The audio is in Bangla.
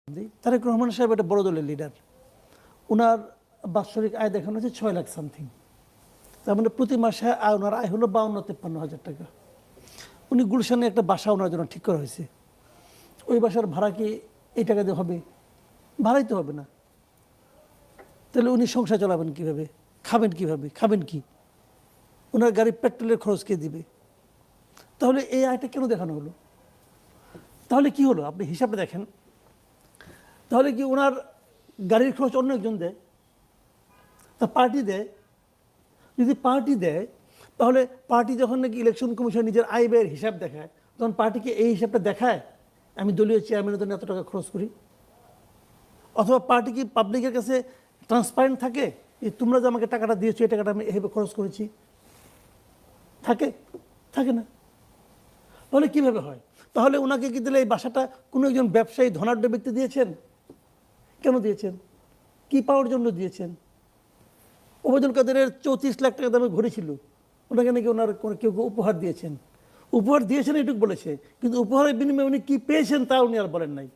তারেক রহমান সাহেব একটা বড় দলের লিডার। ওনার বাৎসরিক আয় দেখানো হচ্ছে 6 লাখ সামথিং। তার মানে প্রতি মাসে ওনার আয় হলো 52-53 হাজার টাকা। উনি গুলশানে একটা বাসা ওনার জন্য ঠিক করা হয়েছে। ওই বাসার ভাড়া কি এই টাকা দিয়ে হবে? ভাড়াই তো হবে না। তাহলে উনি সংসার চালাবেন কীভাবে? খাবেন কীভাবে? খাবেন কি? ওনার গাড়ির পেট্রোলের খরচ কে দিবে? তাহলে এই আয়টা কেন দেখানো হলো? তাহলে কি হলো? আপনি হিসাবটা দেখেন। তাহলে কি ওনার গাড়ির খরচ অন্য একজন দেয়? তা পার্টি দেয়? যদি পার্টি দেয় তাহলে পার্টি যখন নাকি ইলেকশন কমিশন নিজের আয় ব্যয়ের হিসাব দেখায়, তখন পার্টিকে এই হিসাবটা দেখায় আমি দলীয় চেয়ারম্যানের জন্য এত টাকা খরচ করি? অথবা পার্টি কি পাবলিকের কাছে ট্রান্সপারেন্ট থাকে যে তোমরা যে আমাকে টাকাটা দিয়েছো এই টাকাটা আমি এইভাবে খরচ করেছি? থাকে? থাকে না। তাহলে কীভাবে হয়? তাহলে ওনাকে কি দিলে এই বাসাটা কোনো একজন ব্যবসায়ী ধনাঢ্য ব্যক্তি দিয়েছেন? কেন দিয়েছেন? কি পাওয়ার জন্য দিয়েছেন? ওবায়দুল কাদেরের 34 লাখ টাকা দামে ঘড়ি ছিল, ওনাকে নাকি ওনার কেউ উপহার দিয়েছেন। উপহার দিয়েছেন এটুকু বলেছে, কিন্তু উপহারের বিনিময়ে উনি কী পেয়েছেন তা উনি আর বলেন নাই।